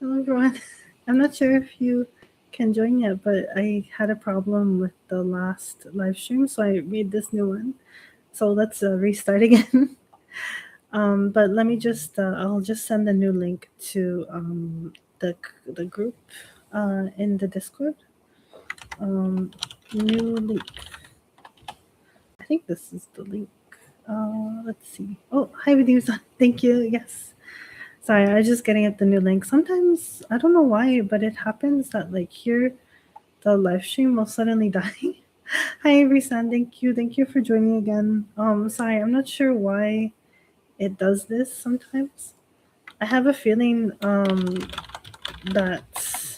Hello, everyone. I'm not sure if you can join yet, but I had a problem with the last live stream, so I made this new one. So let's restart again. But let me I'll just send a new link to the group in the Discord. Um, New link. I think this is the link. Let's see. Oh, hi, Vidya. Thank you. Yes. Sorry, I was just getting at the new link. Sometimes I don't know why, but it happens that like here the live stream will suddenly die. Hi, Risan. Thank you for joining again. Sorry, I'm not sure why it does this sometimes. I have a feeling that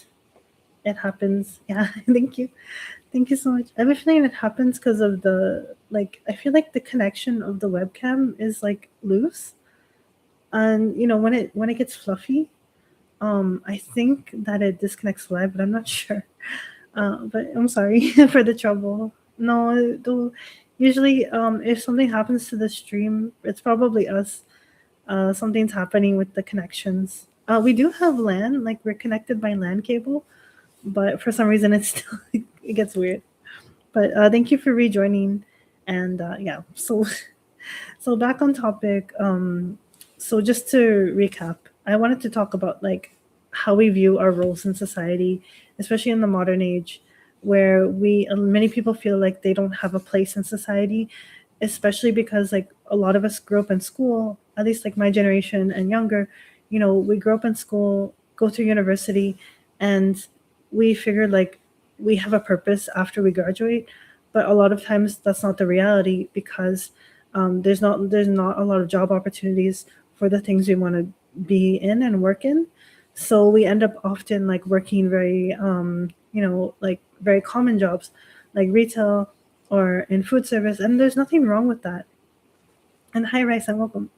it happens. Yeah, thank you so much. I have a feeling it happens because of the like. I feel like the connection of the webcam is like loose, and when it gets fluffy, I think that it disconnects live, but I'm not sure. But I'm sorry for the trouble. No, usually, if something happens to the stream, it's probably us. Something's happening with the connections. We do have LAN, like we're connected by LAN cable, but for some reason it's still it gets weird. But thank you for rejoining, and yeah. So back on topic. So just to recap, I wanted to talk about like how we view our roles in society, especially in the modern age, where we many people feel like they don't have a place in society, especially because like a lot of us grew up in school, at least like my generation and younger. We grew up in school, go through university, and we figured like we have a purpose after we graduate, but a lot of times that's not the reality because there's not a lot of job opportunities for the things we want to be in and work in. So we end up often like working very like very common jobs like retail or in food service, and there's nothing wrong with that. And hi, Rice, and welcome.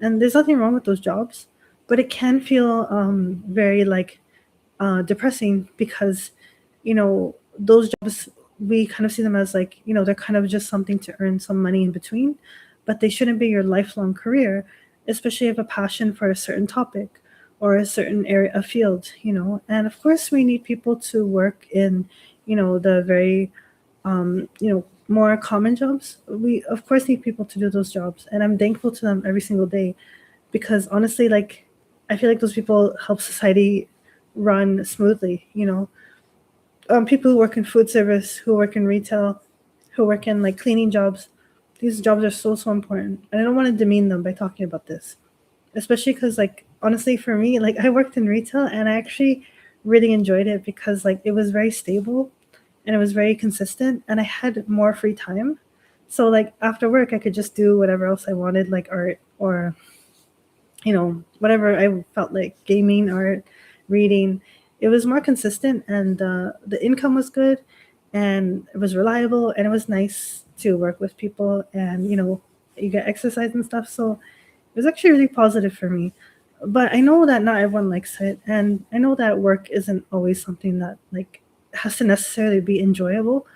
And there's nothing wrong with those jobs, but it can feel very like depressing because those jobs, we kind of see them as like they're kind of just something to earn some money in between, but they shouldn't be your lifelong career, especially if you have a passion for a certain topic or a certain area of field. And of course we need people to work in the very more common jobs. We of course need people to do those jobs, and I'm thankful to them every single day because honestly, like, I feel like those people help society run smoothly. People who work in food service, who work in retail, who work in like cleaning jobs, these jobs are so important, and I don't want to demean them by talking about this, especially because like honestly for me, like I worked in retail and I actually really enjoyed it because like it was very stable and it was very consistent and I had more free time. So like after work I could just do whatever else I wanted, like art or whatever I felt like, gaming, art, reading. It was more consistent, and the income was good, and it was reliable, and it was nice to work with people, and you get exercise and stuff. So it was actually really positive for me. But I know that not everyone likes it, and I know that work isn't always something that like has to necessarily be enjoyable.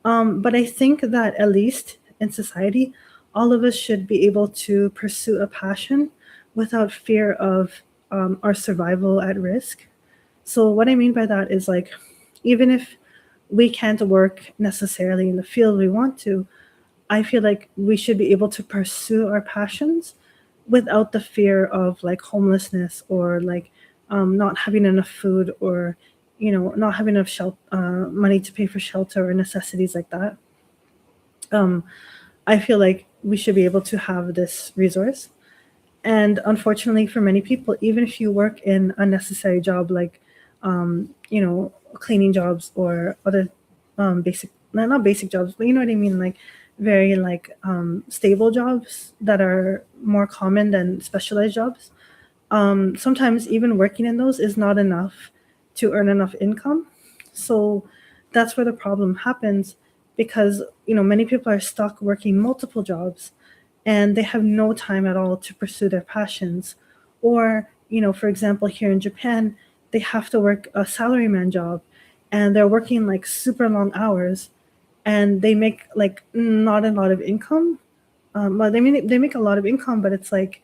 But I think that at least in society, all of us should be able to pursue a passion without fear of our survival at risk. So, what I mean by that is like, even if we can't work necessarily in the field we want to, I feel like we should be able to pursue our passions without the fear of like homelessness or like not having enough food or not having enough money to pay for shelter or necessities like that. um, I feel like we should be able to have this resource. And unfortunately, for many people, even if you work in a necessary job like, cleaning jobs or other basic, not basic jobs, but you know what I mean, like very like stable jobs that are more common than specialized jobs. Sometimes even working in those is not enough to earn enough income. So that's where the problem happens because many people are stuck working multiple jobs and they have no time at all to pursue their passions. Or for example, here in Japan, they have to work a salaryman job and they're working like super long hours and they make like not a lot of income. Well, they make a lot of income, but it's like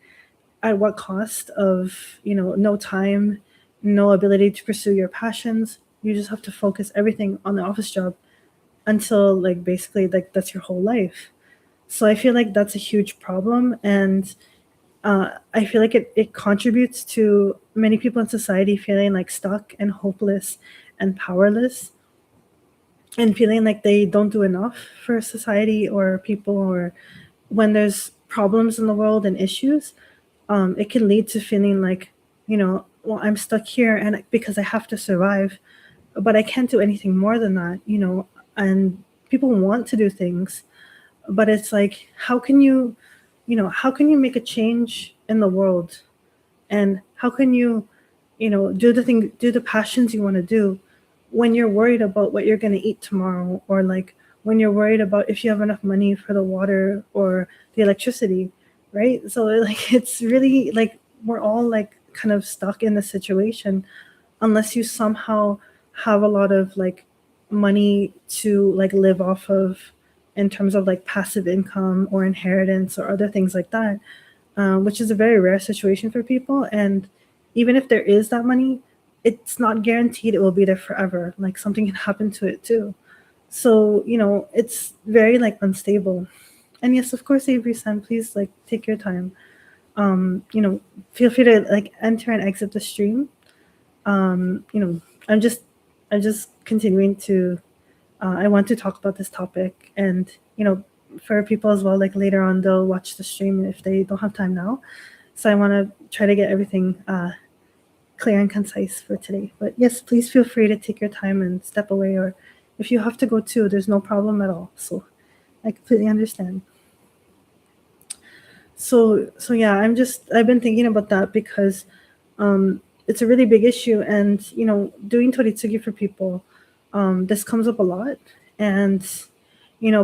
at what cost of no time, no ability to pursue your passions. You just have to focus everything on the office job until like basically like that's your whole life. So I feel like that's a huge problem, and I feel like it contributes to many people in society feeling like stuck and hopeless and powerless, and feeling like they don't do enough for society or people, or when there's problems in the world and issues, it can lead to feeling like, well, I'm stuck here and because I have to survive, but I can't do anything more than that, and people want to do things, but it's like, how can you make a change in the world, and how can you, do the passions you want to do when you're worried about what you're going to eat tomorrow, or like when you're worried about if you have enough money for the water or the electricity, right? So like it's really like we're all like kind of stuck in this situation unless you somehow have a lot of like money to like live off of in terms of like passive income or inheritance or other things like that, which is a very rare situation for people. And even if there is that money, it's not guaranteed it will be there forever. Like something can happen to it too. So, it's very like unstable. And yes, of course, Avery San, please like take your time. You know, feel free to like enter and exit the stream. You know, I'm just I'm just continuing to I want to talk about this topic, and for people as well, like later on they'll watch the stream if they don't have time now. So I want to try to get everything clear and concise for today. But yes, please feel free to take your time and step away, or if you have to go too, there's no problem at all. So I completely understand. So yeah, I've been thinking about that because it's a really big issue, and doing toritsugi for people, this comes up a lot, and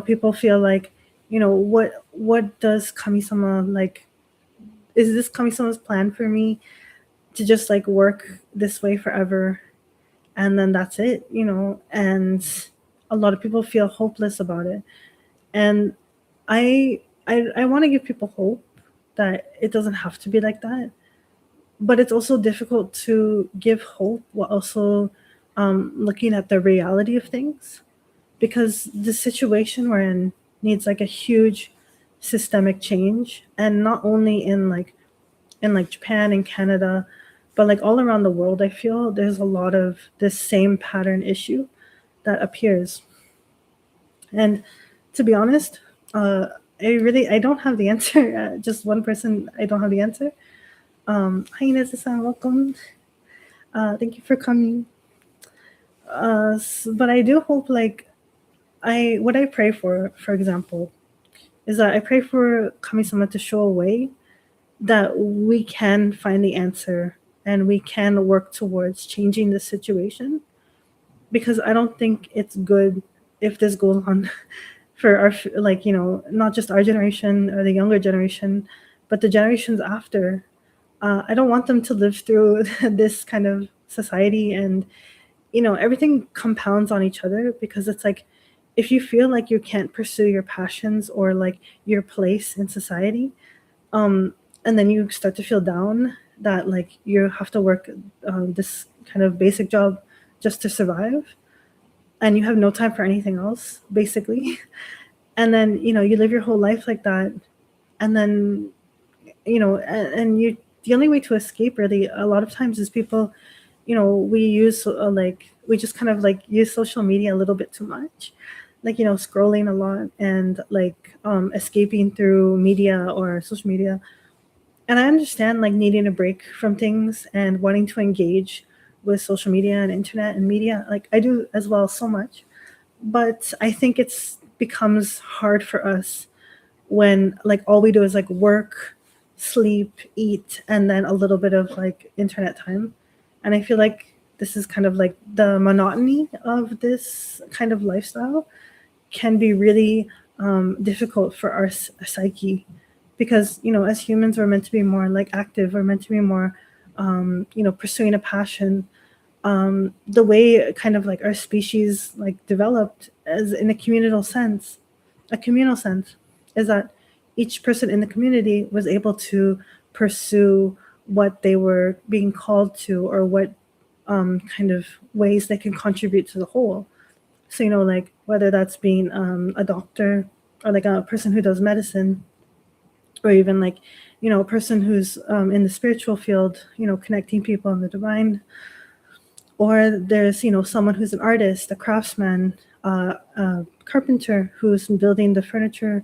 people feel like, what does kamisama like? Is this kamisama's plan for me to just like work this way forever, and then that's it, And a lot of people feel hopeless about it, and I want to give people hope that it doesn't have to be like that, but it's also difficult to give hope while also looking at the reality of things, because the situation we're in needs like a huge systemic change, and not only in like Japan and Canada, but like all around the world. I feel there's a lot of this same pattern issue that appears. And to be honest, uh, I don't have the answer. Just one person, I don't have the answer. Hi Inez-san, welcome. Thank you for coming. But I do hope, like, what I pray for example, is that I pray for Kami-sama to show a way that we can find the answer and we can work towards changing the situation, because I don't think it's good if this goes on for our, like, not just our generation or the younger generation, but the generations after. I don't want them to live through this kind of society, and everything compounds on each other, because it's like, if you feel like you can't pursue your passions or like your place in society, um, and then you start to feel down that like you have to work this kind of basic job just to survive, and you have no time for anything else, basically. And then you live your whole life like that, and then and you, the only way to escape really a lot of times is people, we use like we just kind of like use social media a little bit too much, like scrolling a lot and like escaping through media or social media. And I understand like needing a break from things and wanting to engage with social media and internet and media, like I do as well, so much. But I think it's becomes hard for us when like all we do is like work, sleep, eat, and then a little bit of like internet time. And I feel like this is kind of like the monotony of this kind of lifestyle can be really difficult for our psyche, because as humans we're meant to be more like active, we're meant to be more pursuing a passion. The way kind of like our species like developed as in a communal sense, is that each person in the community was able to pursue what they were being called to, or what kind of ways they can contribute to the whole. So, like whether that's being a doctor, or like a person who does medicine, or even like, a person who's in the spiritual field, connecting people in the divine. Or there's, someone who's an artist, a craftsman, a carpenter who's building the furniture.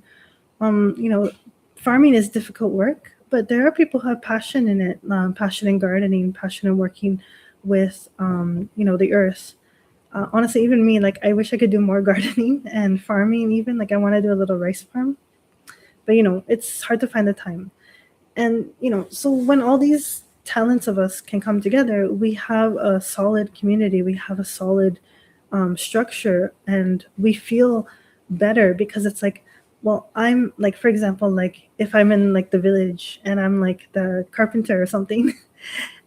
You know, farming is difficult work, but there are people who have passion in it, passion in gardening, passion in working with, the earth. Honestly, even me, like I wish I could do more gardening and farming. Even like I want to do a little rice farm, but it's hard to find the time. And so when all these talents of us can come together, we have a solid community. We have a solid structure, and we feel better because it's like, well, I'm like, for example, like if I'm in like the village and I'm like the carpenter or something,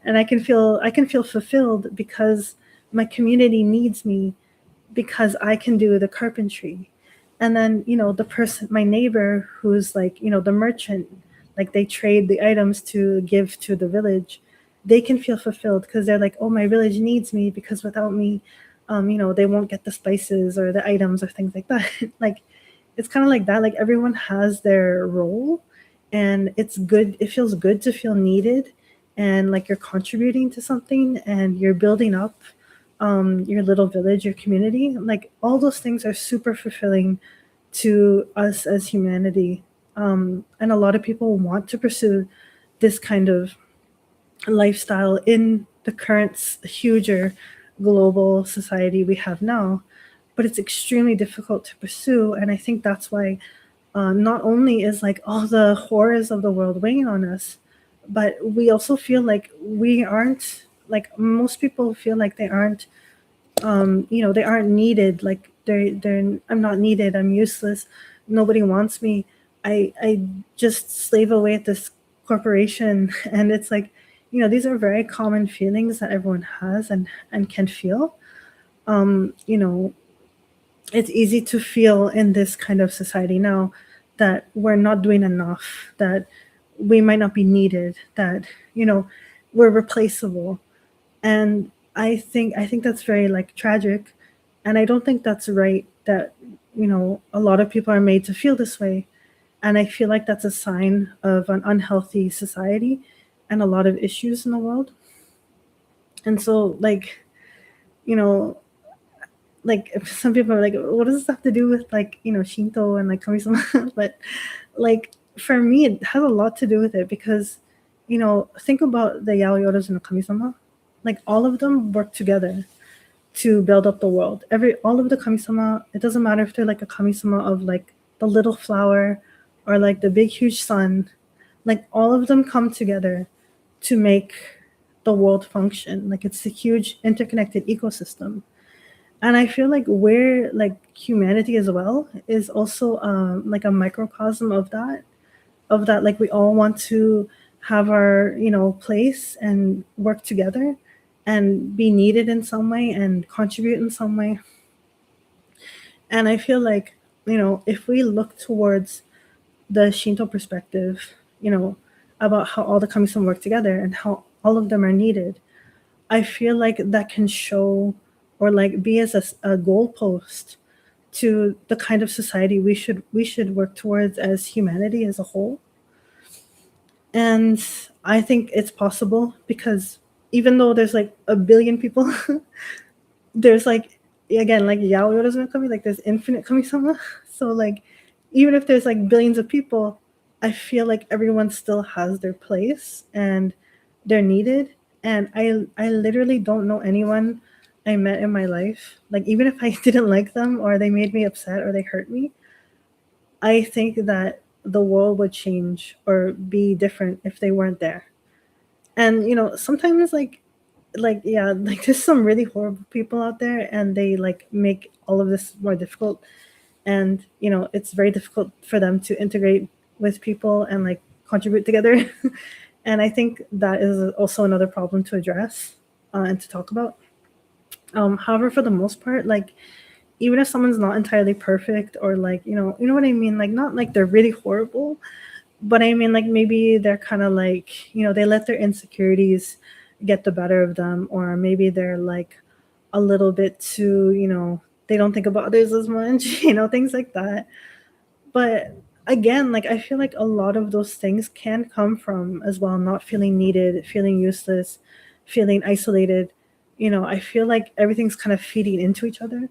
and I can feel fulfilled because my community needs me, because I can do the carpentry. And then, the person, my neighbor, who's like, the merchant, like they trade the items to give to the village, they can feel fulfilled because they're like, oh, my village needs me, because without me, they won't get the spices or the items or things like that. Like, it's kind of like that. Like, everyone has their role, and it's good. It feels good to feel needed, and like you're contributing to something and you're building up your little village, your community. Like, all those things are super fulfilling to us as humanity. And a lot of people want to pursue this kind of lifestyle in the current huger global society we have now, but it's extremely difficult to pursue. And I think that's why not only is like all the horrors of the world weighing on us, but we also feel like we aren't, like most people feel like they aren't, they aren't needed. Like they're I'm not needed, I'm useless, nobody wants me. I just slave away at this corporation. And it's like, these are very common feelings that everyone has and can feel. You know, it's easy to feel in this kind of society now that we're not doing enough, that we might not be needed, that, we're replaceable. And I think that's very like tragic, and I don't think that's right, that a lot of people are made to feel this way. And I feel like that's a sign of an unhealthy society and a lot of issues in the world. And so, like, you know like, if some people are like, what does this have to do with, like, Shinto and like kami-sama? But like, for me, it has a lot to do with it, because think about the yaoyoras and the kami-sama. Like, all of them work together to build up the world. All of the kami-sama, it doesn't matter if they're like a kami-sama of like the little flower or like the big huge sun. Like, all of them come together to make the world function. Like, it's a huge interconnected ecosystem. And I feel like we're like, humanity as well is also like a microcosm of that. Like, we all want to have our place and work together and be needed in some way and contribute in some way. And I feel like, if we look towards the Shinto perspective, about how all the kami-sama work together and how all of them are needed, I feel like that can show, or like be as a goalpost to the kind of society we should work towards as humanity as a whole. And I think it's possible, because even though there's like a billion people, there's like, again, like yaoi doesn't kami, like there's infinite kami-sama. So like, even if there's like billions of people, I feel like everyone still has their place and they're needed. And I literally don't know anyone I met in my life, like even if I didn't like them or they made me upset or they hurt me, I think that the world would change or be different if they weren't there. And sometimes, like, yeah, like there's some really horrible people out there, and they like make all of this more difficult. And it's very difficult for them to integrate with people and like contribute together. And I think that is also another problem to address and to talk about. However, for the most part, like, even if someone's not entirely perfect, or like, you know what I mean, like, not like they're really horrible, but I mean, like, maybe they're kind of like, they let their insecurities get the better of them, or maybe they're like a little bit too, they don't think about others as much, things like that. But again, like I feel like a lot of those things can come from as well not feeling needed, feeling useless, feeling isolated. I feel like everything's kind of feeding into each other.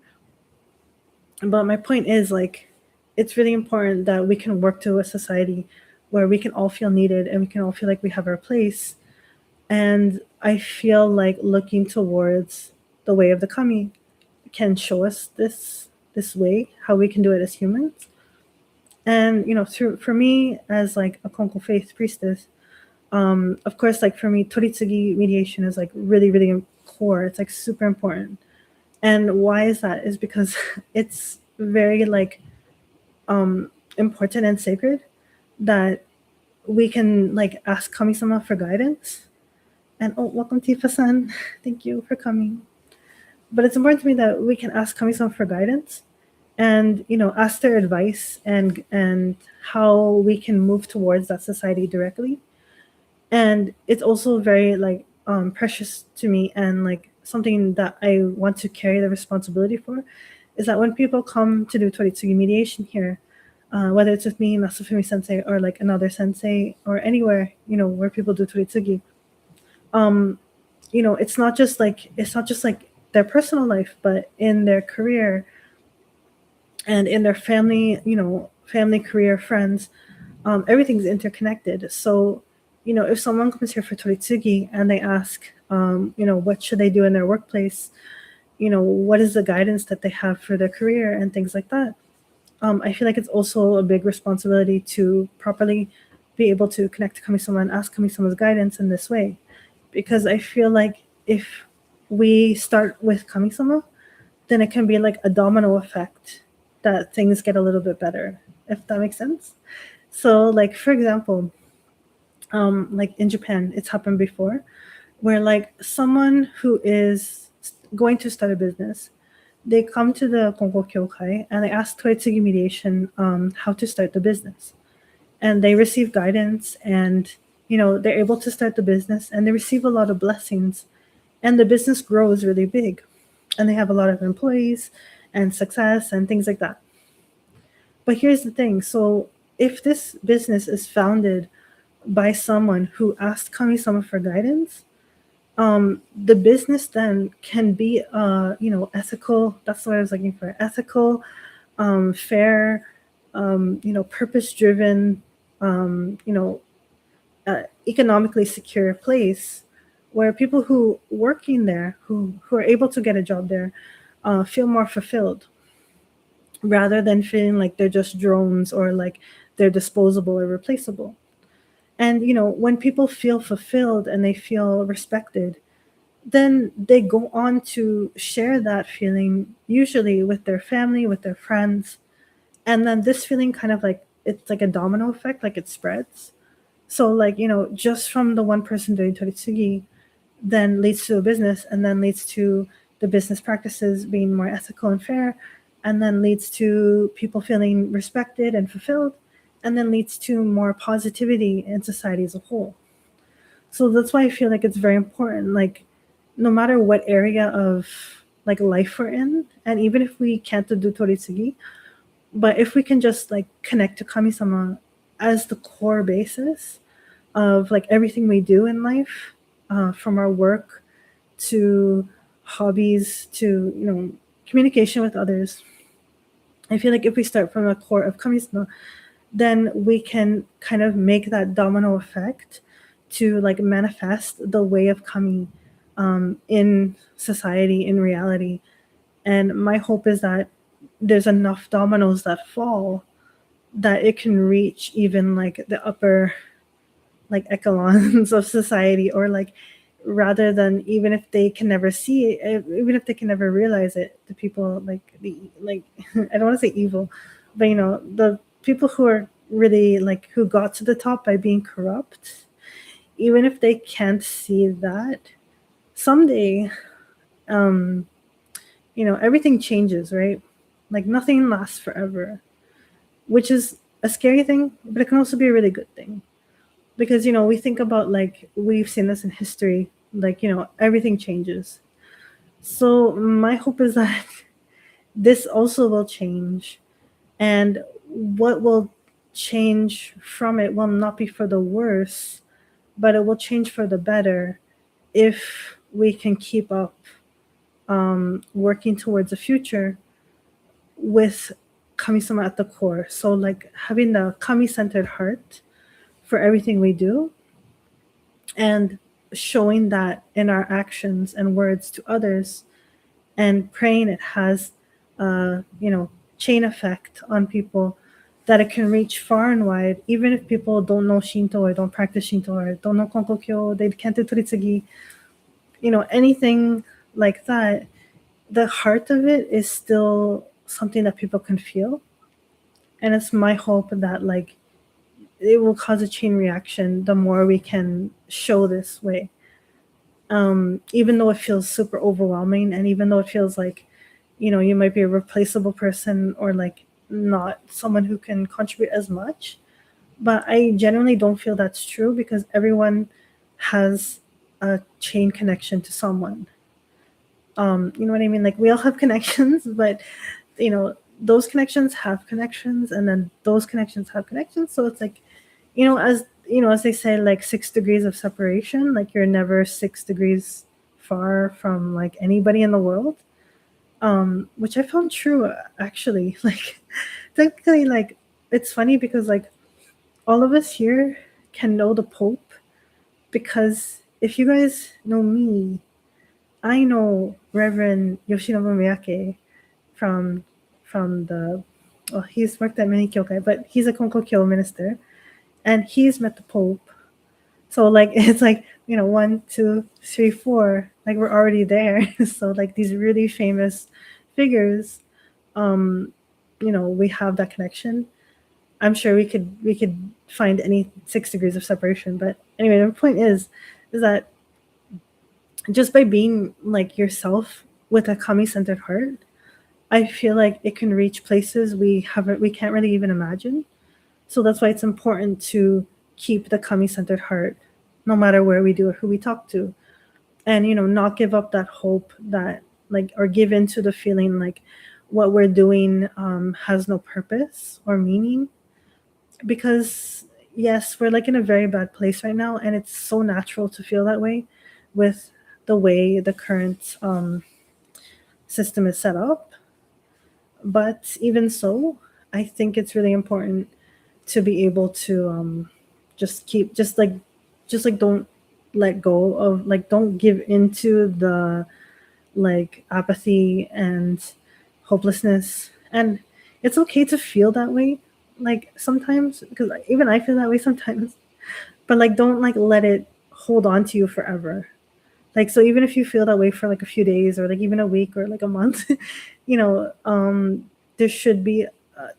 But my point is, like, it's really important that we can work to a society where we can all feel needed and we can all feel like we have our place. And I feel like looking towards the way of the kami can show us this way, how we can do it as humans. And for me as like a Konko Faith priestess, of course, like for me, toritsugi mediation is like really, really core. It's like super important. And why is that? Is because it's very like important and sacred that we can like ask Kami-sama for guidance. And oh, welcome Tifa-san. Thank you for coming. But it's important to me that we can ask Kami-sama for guidance and ask their advice and how we can move towards that society directly. And it's also very like precious to me, and like something that I want to carry the responsibility for is that when people come to do toritsugi mediation here, whether it's with me, Masafumi sensei, or like another sensei, or anywhere where people do toritsugi, it's not just like their personal life, but in their career and in their family, family, career, friends, everything's interconnected. So, if someone comes here for toritsugi and they ask, what should they do in their workplace, what is the guidance that they have for their career and things like that. I feel like it's also a big responsibility to properly be able to connect to Kami-sama and ask Kami-sama's guidance in this way. Because I feel like if we start with Kami-sama, then it can be like a domino effect that things get a little bit better, if that makes sense. So, like, for example, like in Japan, it's happened before where like someone who is going to start a business, they come to the Konko Kyokai and they ask Toitsugi mediation how to start the business. And they receive guidance and, they're able to start the business and they receive a lot of blessings. And the business grows really big. And they have a lot of employees and success and things like that. But here's the thing. So if this business is founded by someone who asked Kami-sama for guidance, the business then can be, ethical. That's what I was looking for. Ethical, fair, purpose-driven, economically secure place where people who working there, who are able to get a job there, feel more fulfilled rather than feeling like they're just drones or like they're disposable or replaceable. And when people feel fulfilled and they feel respected, then they go on to share that feeling usually with their family, with their friends. And then this feeling kind of like it's like a domino effect, like it spreads. So like, just from the one person doing toritsugi then leads to a business, and then leads to the business practices being more ethical and fair, and then leads to people feeling respected and fulfilled, and then leads to more positivity in society as a whole. So that's why I feel like it's very important, like no matter what area of like life we're in, and even if we can't do toritsugi, but if we can just like connect to Kami-sama as the core basis of like everything we do in life, from our work to hobbies to communication with others. I feel like if we start from the core of Kami-sama, then we can kind of make that domino effect to like manifest the way of Kami in society, in reality. And my hope is that there's enough dominoes that fall that it can reach even like the upper like echelons of society, or like rather than even if they can never see it, even if they can never realize it, the people like the like I don't want to say evil, but the people who are really like who got to the top by being corrupt, even if they can't see that someday, everything changes, right? Like nothing lasts forever, which is a scary thing, but it can also be a really good thing. Because we think about like we've seen this in history Like, everything changes. So my hope is that this also will change, and what will change from it will not be for the worse, but it will change for the better if we can keep up, working towards a future with kami-sama at the core. So like having the kami-centered heart for everything we do, and showing that in our actions and words to others, and praying it has chain effect on people, that it can reach far and wide, even if people don't know Shinto or don't practice Shinto or don't know Konko Kyo, they can't do Toritsugi, anything like that. The heart of it is still something that people can feel, and it's my hope that like it will cause a chain reaction the more we can show this way. Even though it feels super overwhelming, and even though it feels like, you might be a replaceable person, or like not someone who can contribute as much. But I genuinely don't feel that's true, because everyone has a chain connection to someone. You know what I mean? Like we all have connections, but those connections have connections, and then those connections have connections. So it's like, as they say, like 6 degrees of separation, like you're never 6 degrees far from like anybody in the world. Which I found true, actually. Like technically, like it's funny because like all of us here can know the Pope, because if you guys know me, I know Reverend Yoshinobu Miyake from the, well, he's worked at many kyokai, but he's a Konkokyo minister, and he's met the Pope. So like it's like, 1, 2, 3, 4, like we're already there. So like these really famous figures, we have that connection. I'm sure we could find any 6 degrees of separation. But anyway, the point is that just by being like yourself with a kami-centered heart, I feel like it can reach places we can't really even imagine. So that's why it's important to keep the kami-centered heart, no matter where we do or who we talk to, and not give up that hope, that like, or give in to the feeling like what we're doing has no purpose or meaning. Because yes, we're like in a very bad place right now, and it's so natural to feel that way with the way the current system is set up. But even so, I think it's really important to be able to just keep, just like don't let go of, like, don't give into the like apathy and hopelessness. And it's okay to feel that way, like sometimes, because even I feel that way sometimes. But like, don't like let it hold on to you forever. Like, so even if you feel that way for like a few days, or like even a week, or like a month, there should be,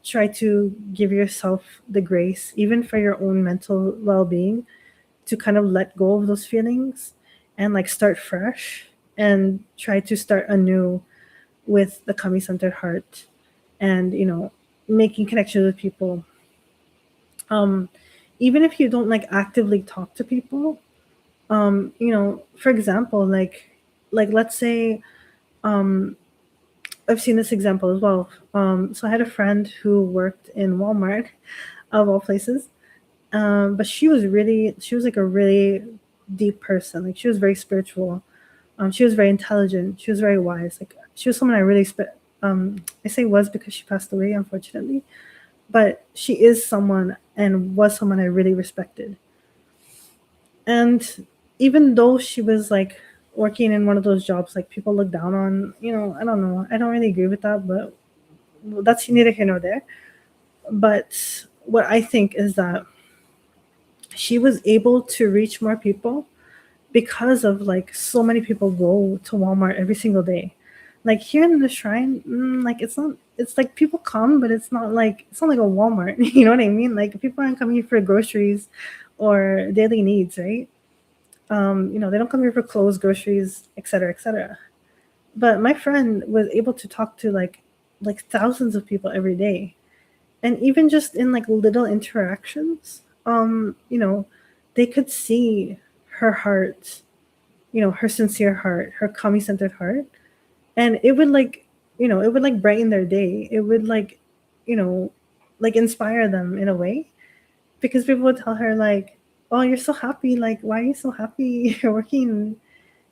try to give yourself the grace, even for your own mental well-being, to kind of let go of those feelings, and like start fresh, and try to start anew with the kami-centered heart, and making connections with people. um Even if you don't like actively talk to people, for example, like let's say, um I've seen this example as well. So I had a friend who worked in Walmart, of all places. But she was like a really deep person. Like she was very spiritual. She was very intelligent. She was very wise. Like she was someone I really I say was because she passed away, unfortunately. But she is someone, and was someone I really respected. And even though she was like working in one of those jobs like people look down on, I don't know. I don't really agree with that, but that's neither here nor there. But what I think is that she was able to reach more people, because of like so many people go to Walmart every single day. Like here in the shrine, like it's like people come, but it's not like a Walmart. You know what I mean? Like people aren't coming here for groceries or daily needs, right? They don't come here for clothes, groceries, etc., etc. But my friend was able to talk to like thousands of people every day, and even just in like little interactions, they could see her heart, her sincere heart, her kami centered heart, and it would like it would like brighten their day. It would like you know like inspire them in a way, because people would tell her like, "Oh, you're so happy. Like, why are you so happy? You're working."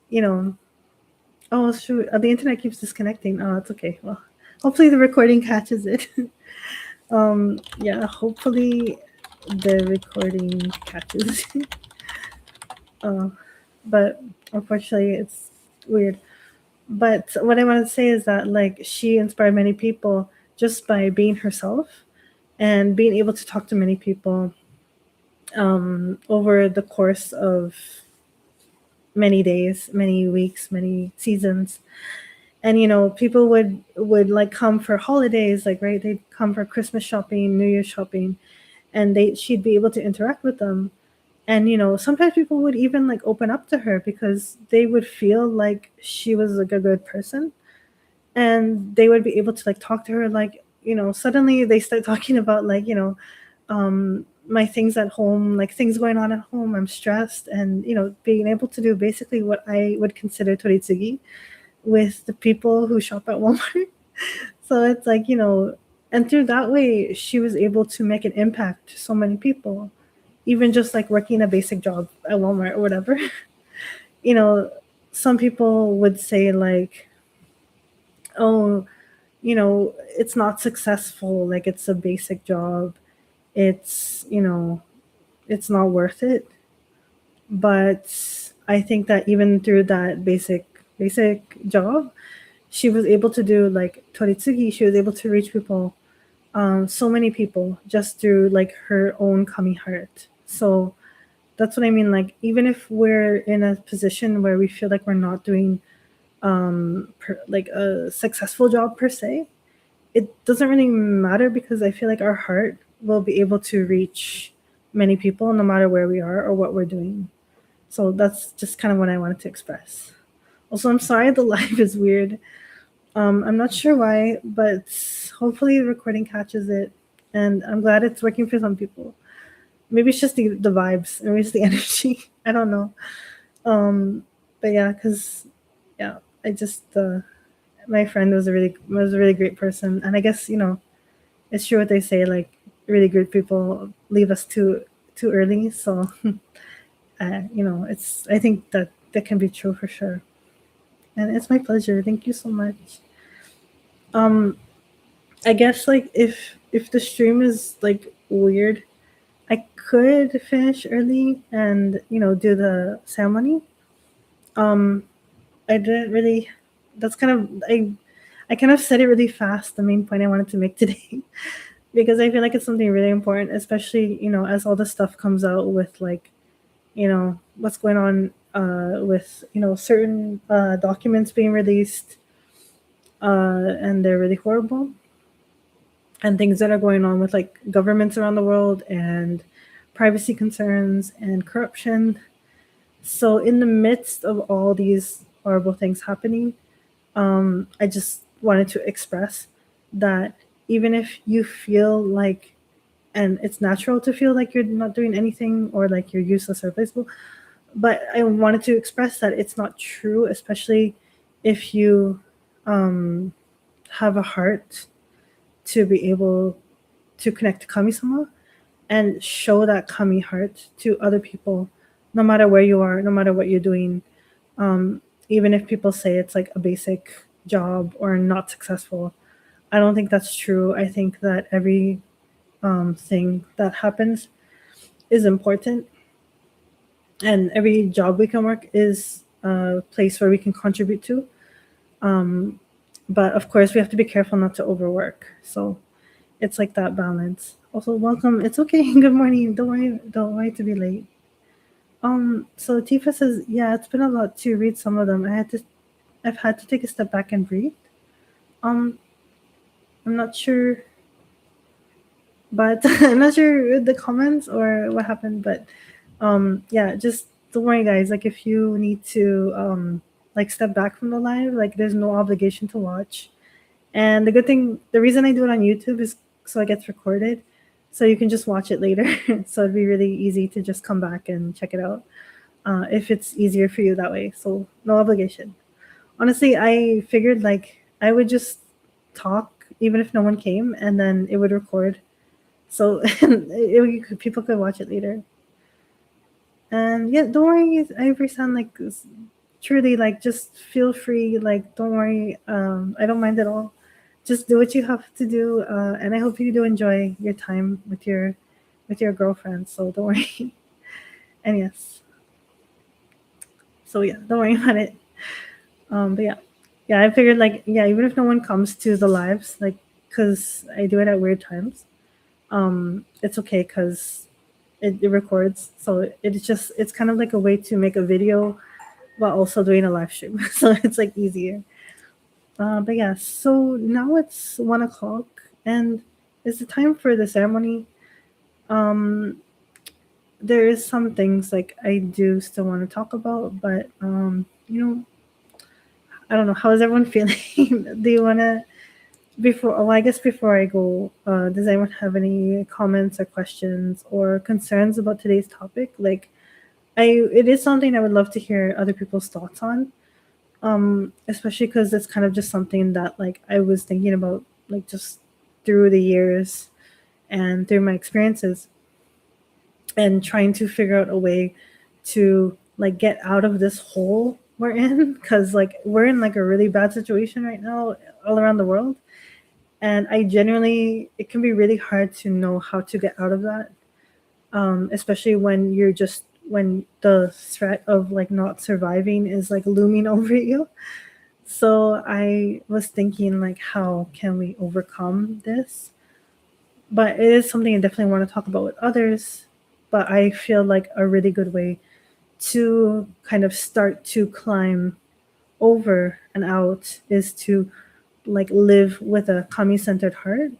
You know. Oh shoot, the internet keeps disconnecting. Oh, it's okay. Well, hopefully the recording catches it. Yeah, hopefully the recording catches. uh, but unfortunately, it's weird. But what I want to say is that like she inspired many people just by being herself and being able to talk to many people over the course of many days, many weeks, many seasons. And people would like come for holidays, like, right, they'd come for Christmas shopping, New Year's shopping, and she'd be able to interact with them. And sometimes people would even like open up to her because they would feel like she was like a good person, and they would be able to like talk to her, like suddenly they start talking about like my things at home, like things going on at home. I'm stressed, and being able to do basically what I would consider toritsugi with the people who shop at Walmart. So it's like and through that way she was able to make an impact to so many people, even just like working a basic job at Walmart or whatever. you know some people would say like, oh, it's not successful, like it's a basic job, it's it's not worth it. But I think that even through that basic job, she was able to do like toritsugi. She was able to reach people, so many people, just through like her own kami heart. So that's what I mean. Like, even if we're in a position where we feel like we're not doing like a successful job per se, it doesn't really matter, because I feel like our heart will be able to reach many people no matter where we are or what we're doing. So that's just kind of what I wanted to express. Also, I'm sorry the live is weird. I'm not sure why, but hopefully the recording catches it. And I'm glad it's working for some people. Maybe it's just the vibes, maybe it's the energy. I don't know. Um, but yeah, because yeah, I just my friend was a really great person, and I guess it's true what they say, like really good people leave us too early. So it's, I think that can be true for sure. And it's my pleasure. Thank you so much. Um, I guess like if the stream is like weird, I could finish early and do the ceremony. Um, I didn't really. That's kind of I kind of said it really fast. The main point I wanted to make today, because I feel like it's something really important, especially as all the stuff comes out with like what's going on with certain documents being released, and they're really horrible, and things that are going on with like governments around the world and privacy concerns and corruption. So in the midst of all these horrible things happening, I just wanted to express that even if you feel like, and it's natural to feel like you're not doing anything or like you're useless or replaceable, but I wanted to express that it's not true, especially if you have a heart to be able to connect to Kami-sama and show that kami heart to other people, no matter where you are, no matter what you're doing. Even if people say it's like a basic job or not successful, I don't think that's true. I think that every thing that happens is important, and every job we can work is a place where we can contribute to. Um, but of course, we have to be careful not to overwork. So it's like that balance. Also, welcome. It's okay. Good morning. Don't worry to be late. So Tifa says, yeah, it's been a lot to read some of them. I've had to take a step back and breathe. Um, I'm not sure, but I'm not sure with the comments or what happened, but yeah, just don't worry, guys. Like, if you need to like step back from the live, like there's no obligation to watch. And the reason I do it on YouTube is so it gets recorded, so you can just watch it later. So it'd be really easy to just come back and check it out. if it's easier for you that way. So no obligation. Honestly, I figured like I would just talk even if no one came, and then it would record, so people could watch it later. And yeah, don't worry. I understand. Like truly, like just feel free. Like don't worry. I don't mind at all. Just do what you have to do, and I hope you do enjoy your time with your girlfriend. So don't worry. And yes, so yeah, don't worry about it. But yeah, yeah, I figured like yeah, even if no one comes to the lives, like because I do it at weird times, it's okay because it records. So it's kind of like a way to make a video while also doing a live stream. So it's like easier. But yeah, so now it's 1 o'clock and it's the time for the ceremony. Um, there is some things like I do still want to talk about, but I don't know. How is everyone feeling? Do you want to before? Oh, I guess before I go, does anyone have any comments or questions or concerns about today's topic? Like, it is something I would love to hear other people's thoughts on. Especially because it's kind of just something that like I was thinking about like just through the years and through my experiences and trying to figure out a way to like get out of this hole we're in because like we're in like a really bad situation right now all around the world, and I genuinely it can be really hard to know how to get out of that, especially when when the threat of like not surviving is like looming over you. So I was thinking like how can we overcome this, but it is something I definitely want to talk about with others. But I feel like a really good way to kind of start to climb over and out is to like live with a kami centered heart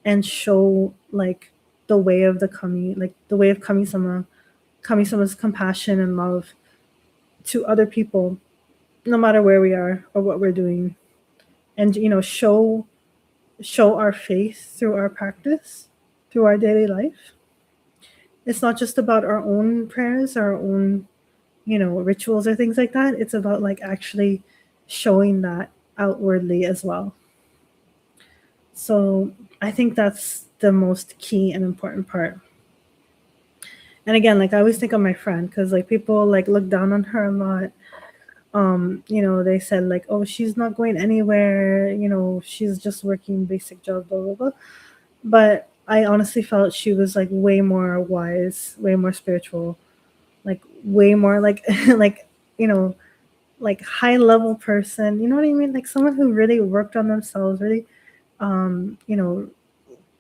and show like the way of the kami, like the way of kami sama's compassion and love to other people, no matter where we are or what we're doing, and show our faith through our practice, through our daily life. It's not just about our own prayers, our own rituals or things like that. It's about like actually showing that outwardly as well. So I think that's the most key and important part. And again, like I always think of my friend because like people like look down on her a lot. They said like, oh, she's not going anywhere, she's just working basic job, blah blah blah. But I honestly felt she was like way more wise, way more spiritual, like way more like like you know like high level person, you know what I mean, like someone who really worked on themselves, really um you know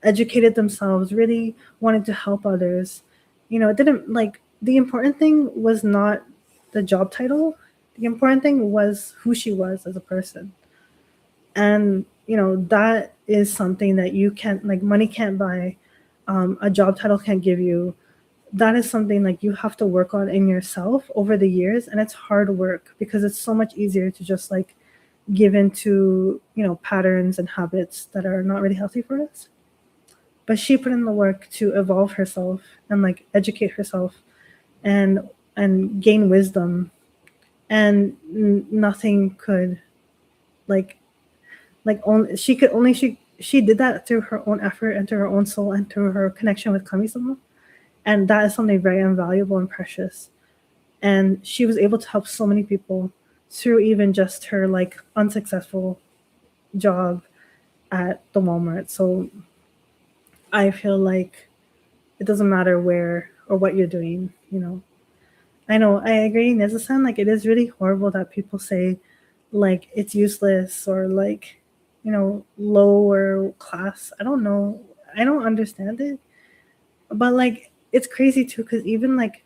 educated themselves, really wanted to help others. It didn't like the important thing was not the job title. The important thing was who she was as a person. And that is something that you can't, like, money can't buy, a job title can't give you. That is something like you have to work on in yourself over the years, and it's hard work because it's so much easier to just like give into patterns and habits that are not really healthy for us. But she put in the work to evolve herself and like educate herself and gain wisdom, and nothing could like only she did that through her own effort and through her own soul and through her connection with Kami-sama. And that is something very invaluable and precious. And she was able to help so many people through even just her like unsuccessful job at the Walmart. So I feel like it doesn't matter where or what you're doing. I know, I agree, Nezusan, like it is really horrible that people say like it's useless or like lower class. I don't know. I don't understand it. But like it's crazy too because even like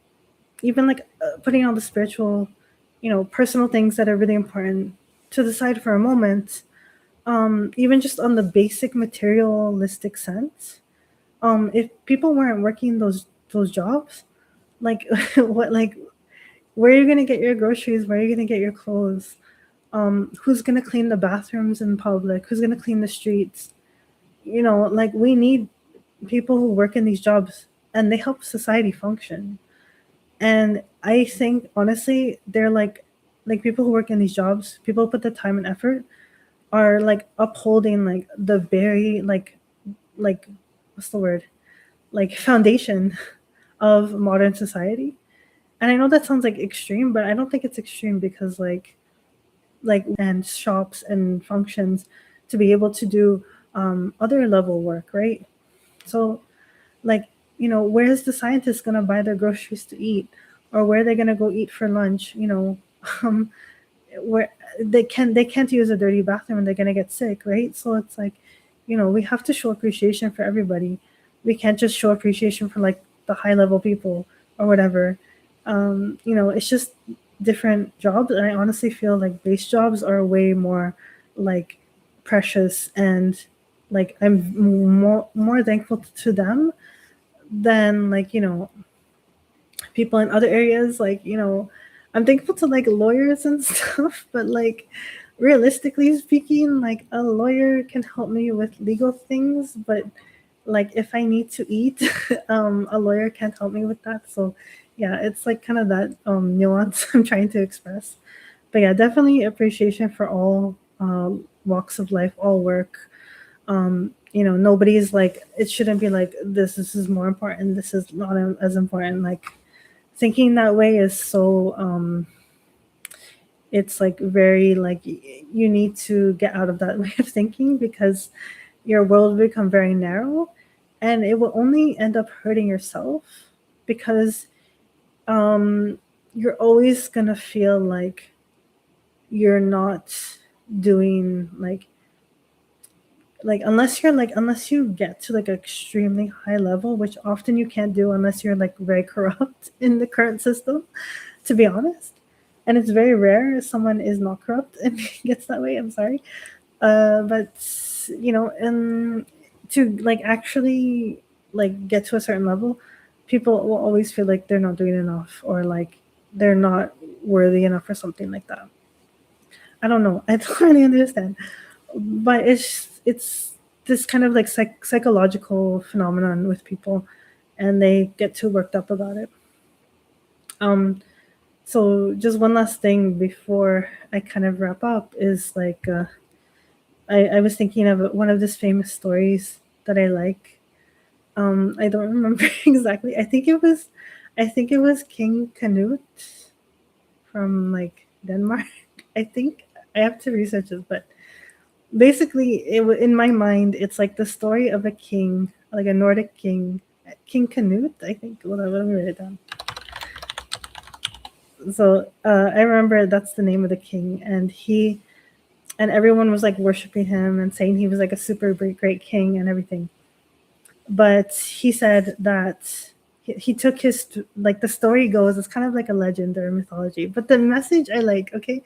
putting all the spiritual, personal things that are really important to the side for a moment, even just on the basic materialistic sense, if people weren't working those jobs, like what, like where are you gonna get your groceries? Where are you gonna get your clothes? Who's gonna clean the bathrooms in public? Who's gonna clean the streets? Like we need people who work in these jobs, and they help society function. And I think honestly, they're like people who work in these jobs, people who put the time and effort are like upholding like the very like what's the word? Like foundation of modern society. And I know that sounds like extreme, but I don't think it's extreme because and shops and functions to be able to do other level work, right? So like, where's the scientist gonna buy their groceries to eat, or where are they gonna go eat for lunch? Um, where they can't use a dirty bathroom and they're gonna get sick, right? So it's like, we have to show appreciation for everybody. We can't just show appreciation for like the high level people or whatever. It's just different jobs, and I honestly feel like base jobs are way more like precious, and like I'm more thankful to them than like people in other areas. Like, I'm thankful to like lawyers and stuff, but like realistically speaking, like a lawyer can help me with legal things, but like if I need to eat, a lawyer can't help me with that. So yeah, it's like kind of that nuance I'm trying to express. But yeah, definitely appreciation for all walks of life, all work. Nobody's like, it shouldn't be like this is more important, this is not as important. Like thinking that way is so it's like very like you need to get out of that way of thinking, because your world will become very narrow, and it will only end up hurting yourself, because you're always gonna feel like you're not doing unless you get to like extremely high level, which often you can't do unless you're like very corrupt in the current system, to be honest. And it's very rare if someone is not corrupt and gets that way. I'm sorry. But and to like actually like get to a certain level, people will always feel like they're not doing enough, or like they're not worthy enough or something like that. I don't know. I don't really understand, but it's this kind of like psychological phenomenon with people, and they get too worked up about it. Um, so just one last thing before I kind of wrap up is like I was thinking of one of these famous stories that I like. I don't remember exactly. I think it was King Canute from like Denmark. I think I have to research this, but basically, in my mind, it's like the story of a king, like a Nordic king, King Canute. I think. Well, let me write it down. So I remember that's the name of the king, and everyone was like worshiping him and saying he was like a super great king and everything. But he said that he took his, like the story goes, it's kind of like a legend or a mythology, but the message I like. Okay,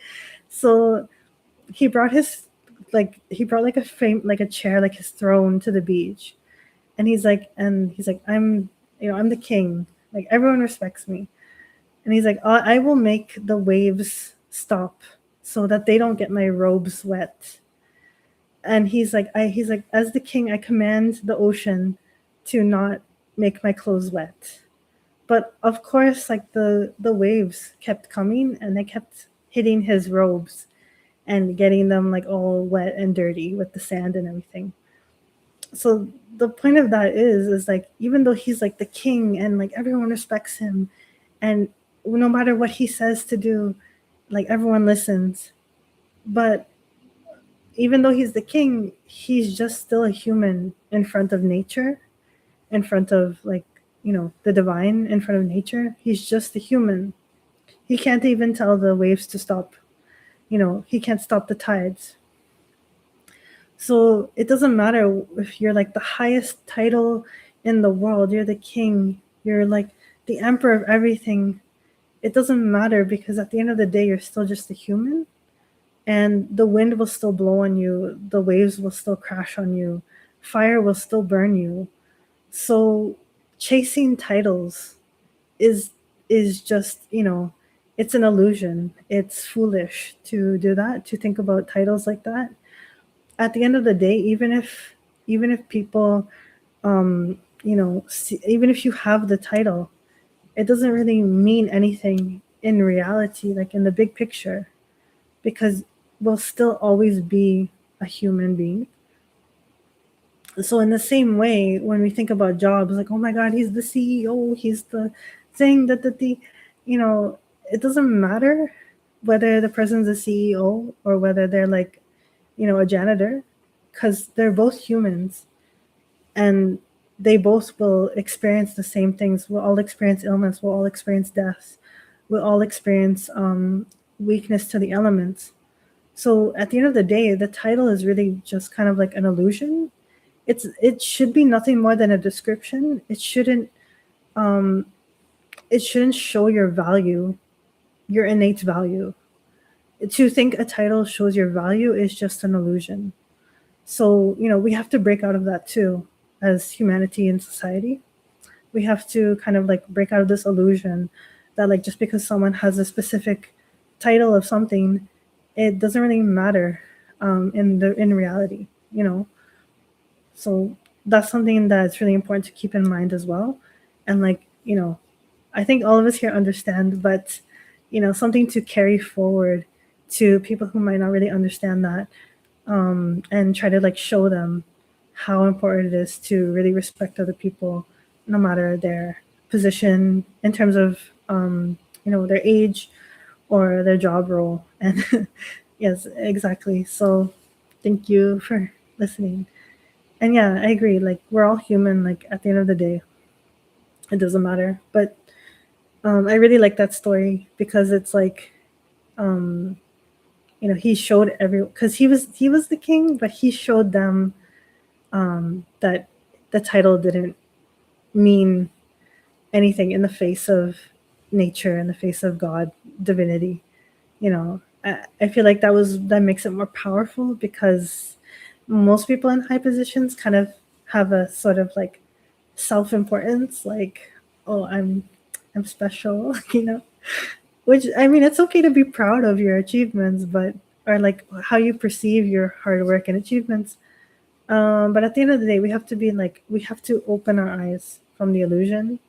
so he brought like a frame, like a chair, like his throne to the beach, and he's like, I'm the king, like everyone respects me. And he's like, I will make the waves stop so that they don't get my robes wet. And he's like, as the king, I command the ocean to not make my clothes wet. But of course, like the waves kept coming, and they kept hitting his robes and getting them like all wet and dirty with the sand and everything. So the point of that is like, even though he's like the king and like everyone respects him, and no matter what he says to do, like everyone listens. But even though he's the king, he's just still a human in front of nature, in front of like, the divine, in front of nature. He's just a human. He can't even tell the waves to stop. He can't stop the tides. So it doesn't matter if you're like the highest title in the world, you're the king, you're like the emperor of everything. It doesn't matter, because at the end of the day, you're still just a human, and the wind will still blow on you, the waves will still crash on you, fire will still burn you. So chasing titles is is just, it's an illusion. It's foolish to do that, to think about titles like that. At the end of the day, even if people even if you have the title, it doesn't really mean anything in reality, like in the big picture, because we'll still always be a human being. So in the same way, when we think about jobs, like, oh my God, he's the CEO, he's the thing that the, you know, it doesn't matter whether the person's a CEO or whether they're like, a janitor, because they're both humans, and they both will experience the same things. We'll all experience illness, we'll all experience death, we'll all experience weakness to the elements. So at the end of the day, the title is really just kind of like an illusion. It should be nothing more than a description. Um it shouldn't show your value, your innate value. To think a title shows your value is just an illusion. So, we have to break out of that too, as humanity and society. We have to kind of like break out of this illusion that, like, just because someone has a specific title of something, it doesn't really matter in reality, So that's something that's really important to keep in mind as well. And like, I think all of us here understand, but something to carry forward to people who might not really understand that, and try to like show them how important it is to really respect other people, no matter their position in terms of their age or their job role. And yes, exactly. So thank you for listening. And yeah, I agree. Like, we're all human. Like, at the end of the day, it doesn't matter. But I really like that story because it's like, um, he showed everyone, because he was the king, but he showed them that the title didn't mean anything in the face of nature, in the face of God, divinity. I feel like that makes it more powerful, because most people in high positions kind of have a sort of like self-importance, like, oh, I'm special, which, I mean, it's okay to be proud of your achievements, but, or like how you perceive your hard work and achievements. But at the end of the day, we have to open our eyes from the illusion,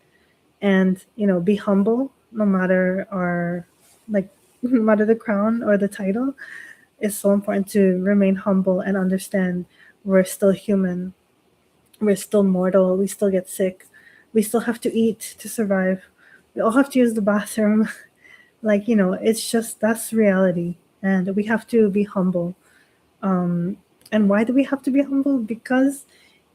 and be humble, no matter our, like, no matter the crown or the title. It's so important to remain humble and understand we're still human, we're still mortal, we still get sick, we still have to eat to survive, we all have to use the bathroom. Like, it's just, that's reality, and we have to be humble. And why do we have to be humble? Because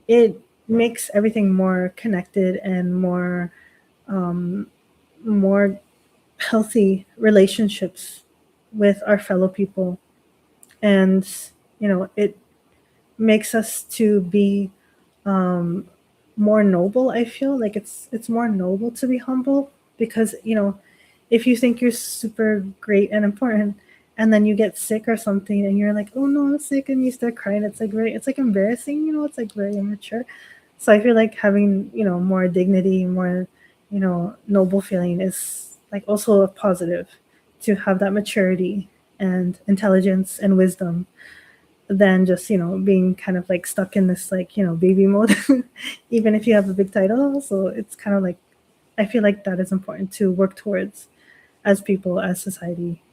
it makes everything more connected and more healthy relationships with our fellow people. And it makes us to be um, more noble. I feel like it's more noble to be humble, because if you think you're super great and important, and then you get sick or something, and you're like, oh no, I'm sick, and you start crying, it's like embarrassing, it's like very immature. So I feel like having more dignity, more noble feeling is like also a positive, to have that maturity and intelligence and wisdom, than just being kind of like stuck in this, like, baby mode. Even if you have a big title. So it's kind of like, I feel like that is important to work towards, as people, as society.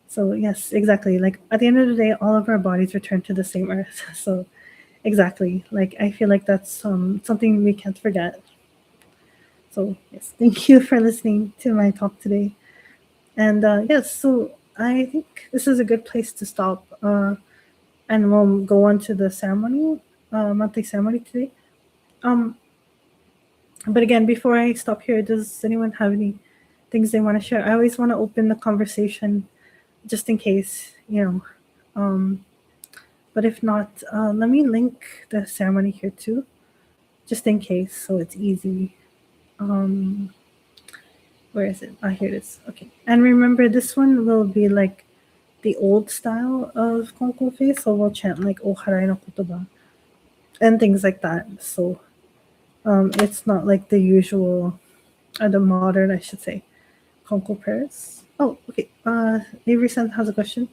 So yes, exactly, like at the end of the day, all of our bodies return to the same earth. So exactly, like, I feel like that's something we can't forget. So yes, thank you for listening to my talk today. And yes, so I think this is a good place to stop, and we'll go on to the ceremony, monthly ceremony today. Um, but again, before I stop here, does anyone have any things they want to share? I always want to open the conversation, just in case, Um, but if not, let me link the ceremony here too, just in case, so it's easy. Um, where is it? Ah, here it is. Okay. And remember, this one will be like the old style of Konko Faith, so we'll chant like O Harai no Kotoba and things like that. So it's not like the usual, the modern, I should say, Konko prayers. Oh, okay. Avery-san has a question.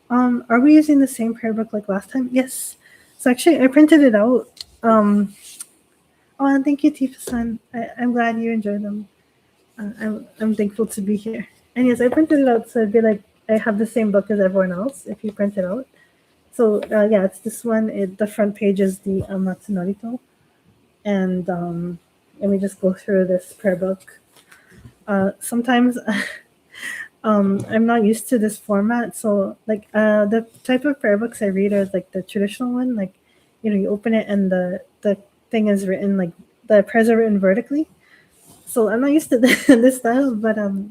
Are we using the same prayer book like last time? Yes. So actually, I printed it out. Oh, and thank you, Tifa-san. I'm glad you enjoyed them. I'm thankful to be here. And yes, I printed it out so it'd be like I have the same book as everyone else if you print it out. So yeah, it's this one. The front page is the Matsunorito, and let me just go through this prayer book. Sometimes I'm not used to this format, so like the type of prayer books I read are like the traditional one, like you open it and the thing is written like the prayers are written vertically. So I'm not used to this style, but I'll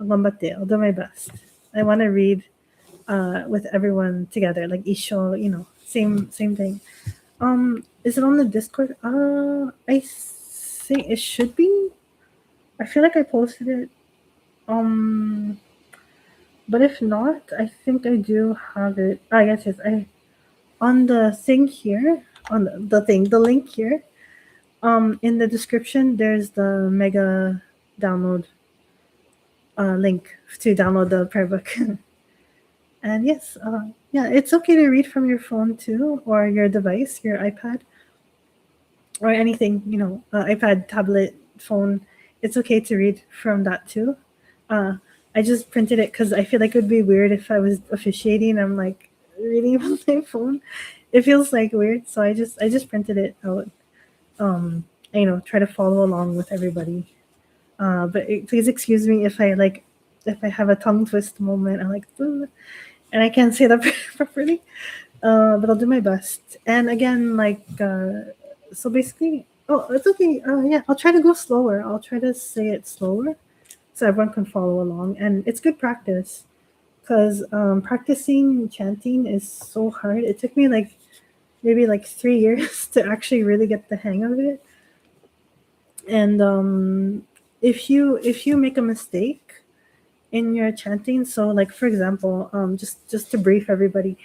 do my best. I want to read with everyone together, like isho, same thing. Is it on the Discord? I think it should be. I feel like I posted it. Um, but if not, I think I do have it. I guess it's I on the thing here, on the link here. In the description, there's the mega download link to download the prayer book. And yes, yeah, it's okay to read from your phone too, or your device, your iPad, or anything, iPad, tablet, phone. It's okay to read from that too. Uh, I just printed it because I feel like it would be weird if I was officiating. I'm like reading from my phone. It feels like weird, so I just printed it out. Try to follow along with everybody. Please excuse me if I have a tongue twist moment. I'm like, "Ugh," and I can't say that properly. But I'll do my best. And again, so basically, oh, it's okay. Yeah, I'll try to go slower. I'll try to say it slower so everyone can follow along. And it's good practice because practicing chanting is so hard. It took me like maybe like 3 years to actually really get the hang of it. And if you make a mistake in your chanting, so like for example, just to brief everybody,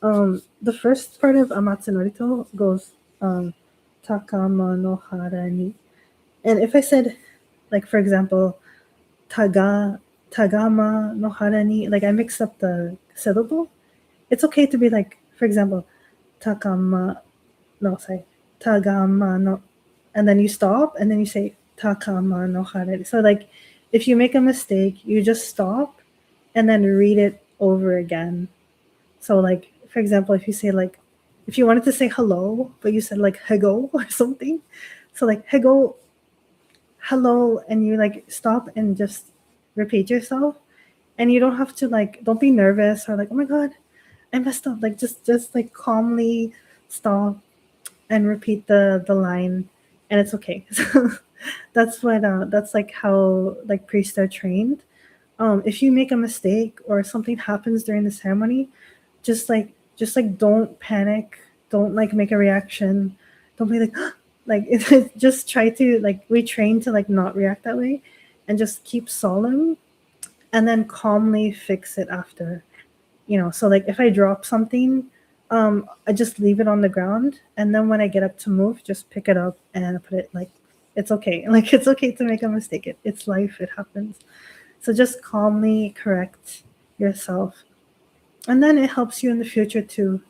the first part of Amatsu Norito goes Takama no hara ni. And if I said, like for example, taga tagama no hara ni, like I mixed up the syllable, it's okay to be like, for example, takama no say tagama no, and then you stop and then you say takama no hara ni. So like if you make a mistake, you just stop and then read it over again. So like for example, if you say like if you wanted to say hello, but you said like hego or something, so like hego, hello, and you like stop and just repeat yourself, and you don't have to like don't be nervous or like oh my god I messed up. Like just like calmly stop and repeat the line, and it's okay. So that's like how like priests are trained. If you make a mistake or something happens during the ceremony, just like don't panic, don't like make a reaction, don't be like like just try to like retrain to like not react that way and just keep solemn and then calmly fix it after. So like if I drop something, I just leave it on the ground and then when I get up to move, just pick it up and put it like it's okay. Like it's okay to make a mistake. It's life, it happens. So just calmly correct yourself, and then it helps you in the future to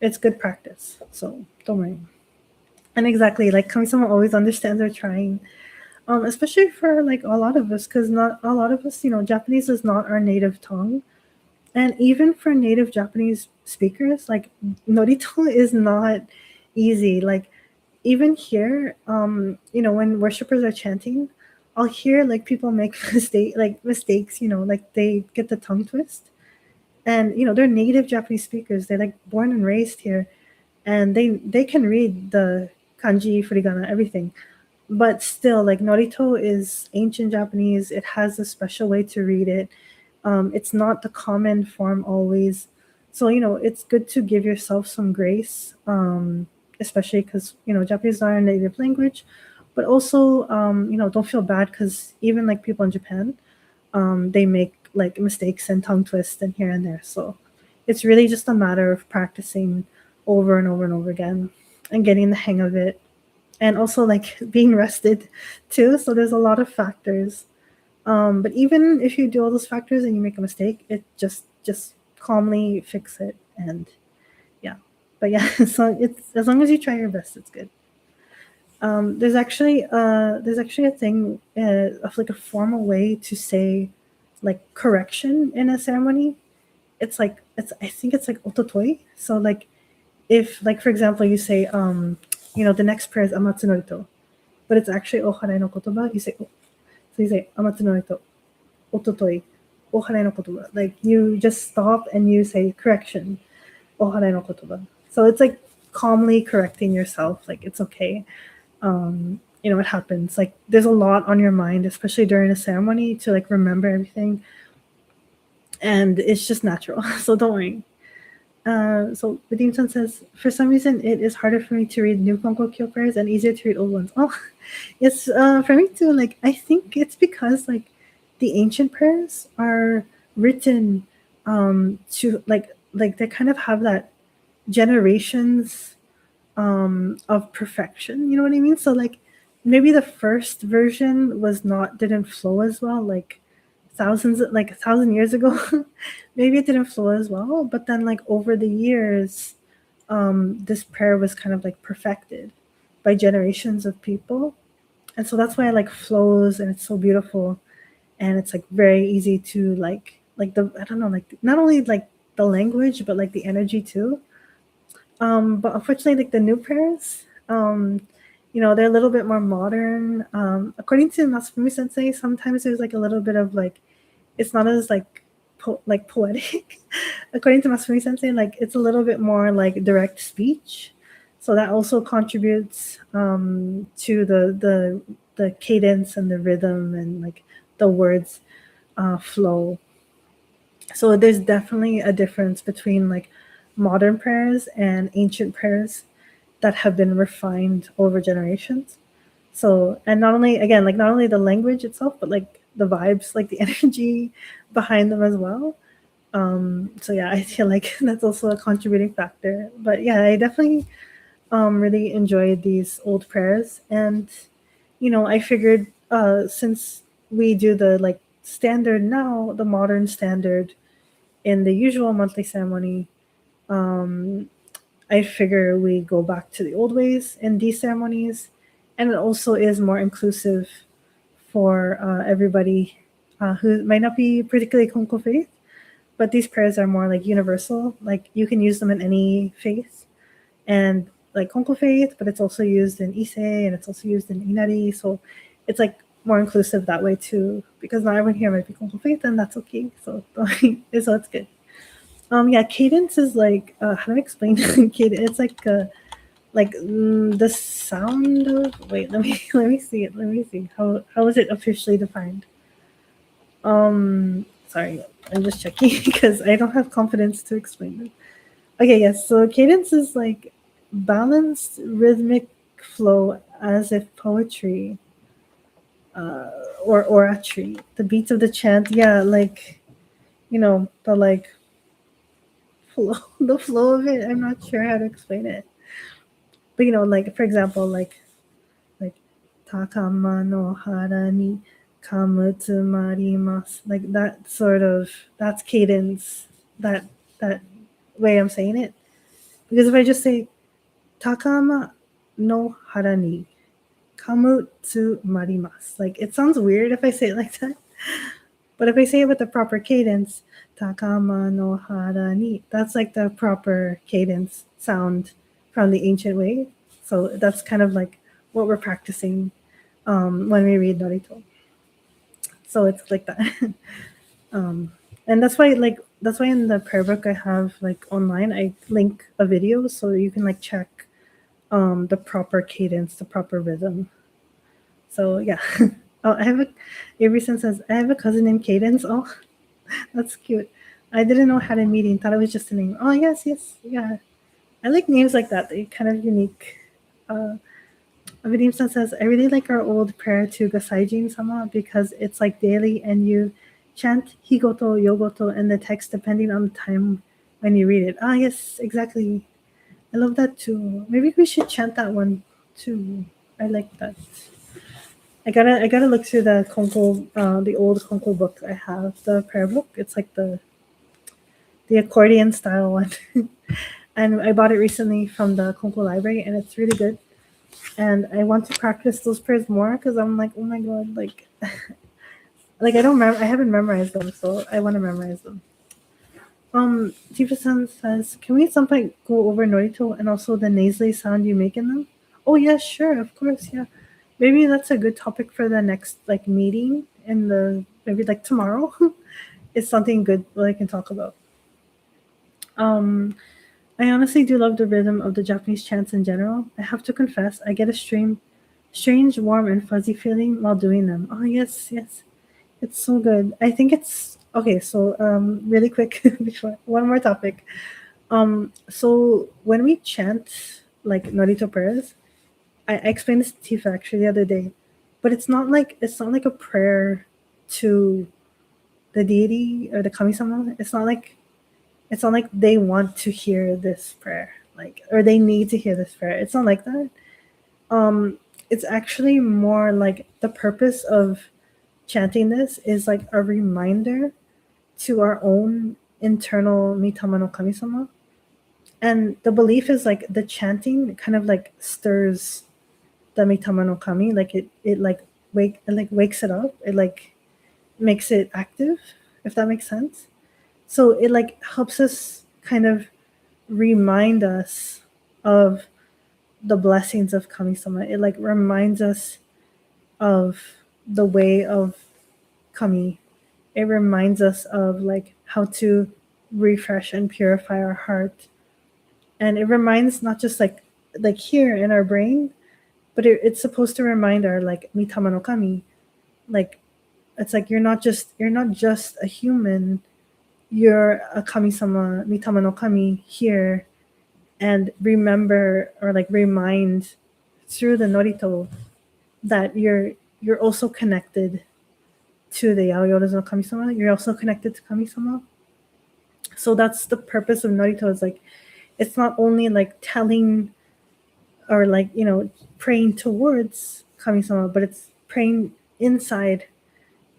it's good practice. So don't worry. And exactly, like Kami-sama always understands we're trying, especially for like a lot of us, because not a lot of us, Japanese is not our native tongue, and even for native Japanese speakers, like Norito is not easy. Like even here, when worshipers are chanting, I'll hear like people make mistakes, like they get the tongue twist. And they're native Japanese speakers. They're like born and raised here, and they can read the kanji, furigana, everything. But still, like Norito is ancient Japanese. It has a special way to read it. It's not the common form always. So it's good to give yourself some grace, especially because Japanese is not our native language. But also, don't feel bad because even like people in Japan, they make like mistakes and tongue twists and here and there. So it's really just a matter of practicing over and over and over again and getting the hang of it. And also like being rested too. So there's a lot of factors. But even if you do all those factors and you make a mistake, it just calmly fix it and yeah. But yeah, so it's as long as you try your best, it's good. There's actually a thing of like a formal way to say like correction in a ceremony. It's I think it's like ototoi. So like if like for example you say the next prayer is amatsunorito, but it's actually oharai no kotoba. So you say amatsunorito ototoi oharai no kotoba. Like you just stop and you say correction oharai no kotoba. So it's like calmly correcting yourself. Like it's okay. It happens. Like there's a lot on your mind, especially during a ceremony, to like remember everything, and it's just natural. So don't worry. So Redeem-san says, for some reason, it is harder for me to read new Konko Kyo prayers and easier to read old ones. Oh, it's for me too. Like I think it's because like the ancient prayers are written to like they kind of have that generations of perfection. You know what I mean? So like maybe the first version didn't flow as well. Like a thousand years ago, maybe it didn't flow as well. But then like over the years, this prayer was kind of like perfected by generations of people, and so that's why it like flows and it's so beautiful, and it's like very easy to like the I don't know like not only like the language but like the energy too. But unfortunately, like the new prayers, they're a little bit more modern. According to Masafumi Sensei, sometimes there's like a little bit of like, it's not as like like poetic. According to Masafumi Sensei, like it's a little bit more like direct speech, so that also contributes to the cadence and the rhythm and like the words flow. So there's definitely a difference between like modern prayers and ancient prayers that have been refined over generations. So, and not only again, like not only the language itself, but like the vibes, like the energy behind them as well. So yeah, I feel like that's also a contributing factor. But yeah, I definitely really enjoyed these old prayers, and I figured since we do the like standard now, the modern standard in the usual monthly ceremony, um, I figure we go back to the old ways in these ceremonies, and it also is more inclusive for everybody who might not be particularly Konko faith, but these prayers are more like universal. Like you can use them in any faith, and like Konko faith, but it's also used in Issei and it's also used in Inari. So it's like more inclusive that way too, because not everyone here might be Konko faith, and that's okay. So so it's good. Yeah, cadence is like how do I explain cadence? It's like the sound of wait, let me let me see it. Let me see. How is it officially defined? Sorry, I'm just checking because I don't have confidence to explain it. Okay, yes. So cadence is like balanced rhythmic flow as if poetry or oratory. The beats of the chant, yeah, like the like flow, the flow of it. I'm not sure how to explain it, but like for example, like takama no hara ni kamutsu like that sort of that's cadence. That way I'm saying it, because if I just say takama no hara ni kamutsu marimasu, like it sounds weird if I say it like that. But if I say it with the proper cadence, takama no hara ni, that's like the proper cadence sound from the ancient way. So that's kind of like what we're practicing when we read Narito. So it's like that. And that's why in the prayer book I have like online I link a video so you can like check the proper cadence, the proper rhythm. So yeah. Oh, Averyson says, I have a cousin named Cadence. Oh, that's cute. I didn't know how to meeting. Thought it was just a name. Oh, yes, yes, yeah. I like names like that. They're kind of unique. Vadim-san says, I really like our old prayer to Gasaijin sama because it's like daily and you chant higoto, yogoto, and the text depending on the time when you read it. Ah, yes, exactly. I love that too. Maybe we should chant that one too. I like that. I gotta look through the Konko, the old Konko book I have, the prayer book. It's like the accordion style one, and I bought it recently from the Konko library, and it's really good. and I want to practice those prayers more because I'm like, oh my god, like I don't I haven't memorized them, so I want to memorize them. Tifa-san says, can we at some point go over Norito and also the nasally sound you make in them? Oh yeah, sure, of course, yeah. Maybe that's a good topic for the next like meeting in the maybe like tomorrow. It's something good that I can talk about. Um, I honestly do love the rhythm of the Japanese chants in general. I have to confess, I get a strange, warm, and fuzzy feeling while doing them. Oh yes, yes, it's so good. I think it's okay. So, really quick before one more topic. So when we chant like Norito prayers, I explained this to Tifa actually the other day, but it's not like a prayer to the deity or the kami-sama. It's not like they want to hear this prayer, like, or they need to hear this prayer. It's not like that. Um, it's actually more like the purpose of chanting this is like a reminder to our own internal Mitama no Kami-sama. And the belief is like the chanting kind of like stirs the Mitama no Kami, like it wakes it up. It like makes it active, if that makes sense. So it like helps us kind of remind us of the blessings of Kami-sama. It like reminds us of the way of Kami. It reminds us of like how to refresh and purify our heart. And it reminds not just like here in our brain, but it's supposed to remind our like Mitama no Kami. Like it's like you're not just a human, you're a Kami-sama, Mitama no Kami here, and remember or like remind through the Norito that you're also connected to the Yaoyorozu no Kami-sama. You're also connected to Kami-sama. So that's the purpose of Norito. Is like it's not only like telling or like praying towards Kami-sama, but it's praying inside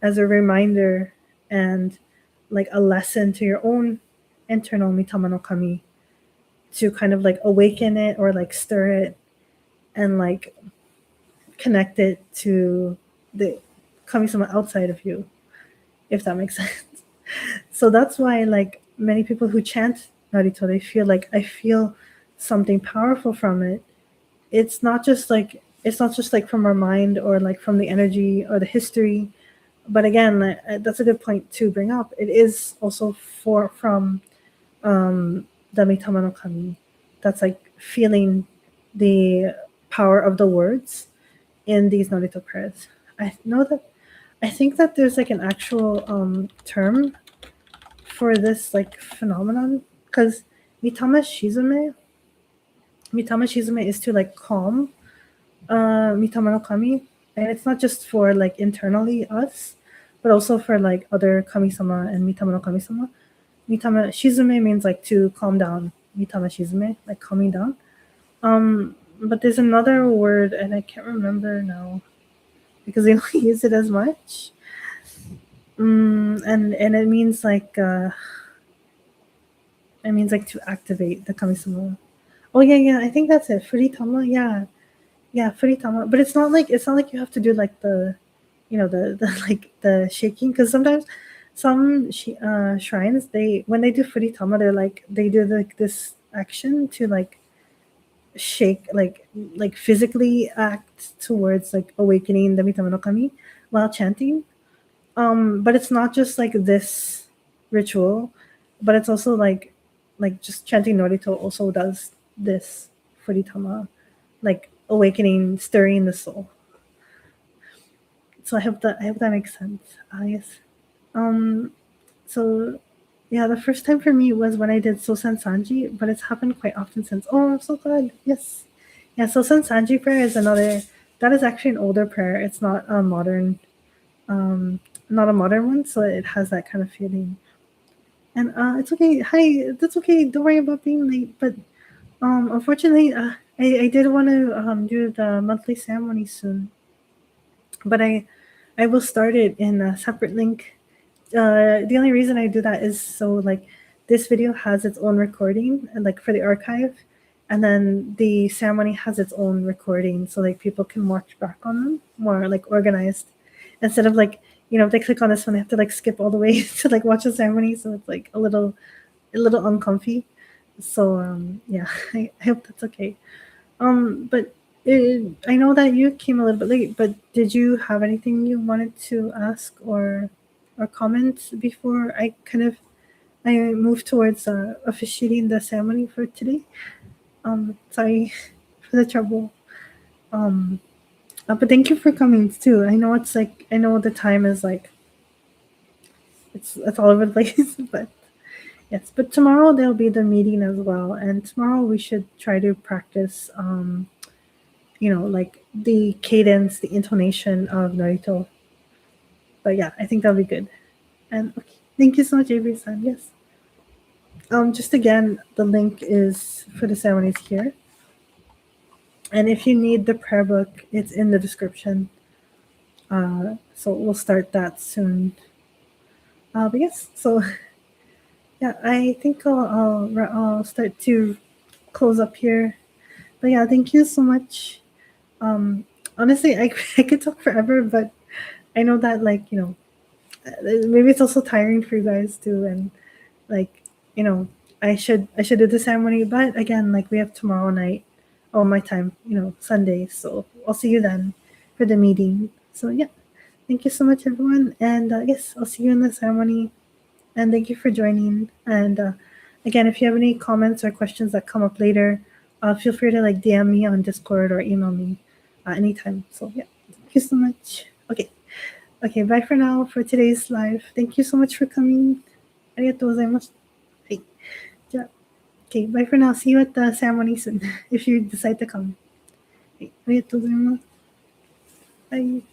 as a reminder and like a lesson to your own internal Mitama no Kami to kind of like awaken it or like stir it and like connect it to the Kami-sama outside of you, if that makes sense. So that's why like many people who chant Narito, they feel like I feel something powerful from it. It's not just like from our mind or like from the energy or the history, but again, that's a good point to bring up. It is also from the Mitama no Kami. That's like feeling the power of the words in these Narito prayers. I think that there's like an actual term for this like phenomenon because Mitama Shizume Mitama Shizume is to like calm Mitama no Kami, and it's not just for like internally us, but also for like other Kami-sama and Mitama no Kami-sama. Mitama Shizume means like to calm down. Mitama Shizume, like calming down. But there's another word and I can't remember now because they don't use it as much. And it means like to activate the Kami-sama. Oh yeah, I think that's it. Furitama, yeah, Furitama. But it's not like you have to do like the like the shaking because sometimes some shrines when they do Furitama they do like this action to like shake like physically act towards like awakening the Mitama no Kami while chanting. But it's not just like this ritual, but it's also like just chanting Norito also does this Furitama, like awakening, stirring the soul. So I hope that makes sense. Yes. Um. So yeah, the first time for me was when I did Sosen Sanji, but it's happened quite often since. Oh, I'm so glad. Yes. Yeah, Sosen Sanji prayer is another. That is actually an older prayer. It's not a modern um, not a modern one, so it has that kind of feeling. And it's okay. Hi, that's okay. Don't worry about being late. But unfortunately, I did want to do the monthly ceremony soon, but I will start it in a separate link. The only reason I do that is so like this video has its own recording and like for the archive, And then the ceremony has its own recording, so like people can watch back on them more like organized, instead of like, if they click on this one, they have to like skip all the way to like watch the ceremony, so it's like a little uncomfy. So yeah, I hope that's okay. But I know that you came a little bit late, but did you have anything you wanted to ask or comment before I move towards officiating the ceremony for today? Sorry for the trouble. Um, but thank you for coming too. I know the time is like it's all over the place, but yes. But tomorrow there'll be the meeting as well, and tomorrow we should try to practice. Like the cadence, the intonation of Narito. But yeah, I think that'll be good. And okay, thank you so much, Avery-san. Yes. Just again, the link is for the ceremonies here. And if you need the prayer book, it's in the description. So we'll start that soon. But yes, so yeah, I think I'll start to close up here. But yeah, thank you so much. Honestly, I could talk forever, but I know that maybe it's also tiring for you guys too, and like you know I should do the ceremony, but again, like we have tomorrow night, or my time, Sunday, so I'll see you then for the meeting. So yeah, thank you so much, everyone, and yes, I'll see you in the ceremony, and thank you for joining. And again, if you have any comments or questions that come up later, feel free to like DM me on Discord or email me anytime. So yeah, thank you so much. Okay, bye for now for today's live. Thank you so much for coming. ありがとうございました。はい。じゃあ、Okay, bye for now. See you at the ceremony soon if you decide to come. はい、ありがとうございます。バイ。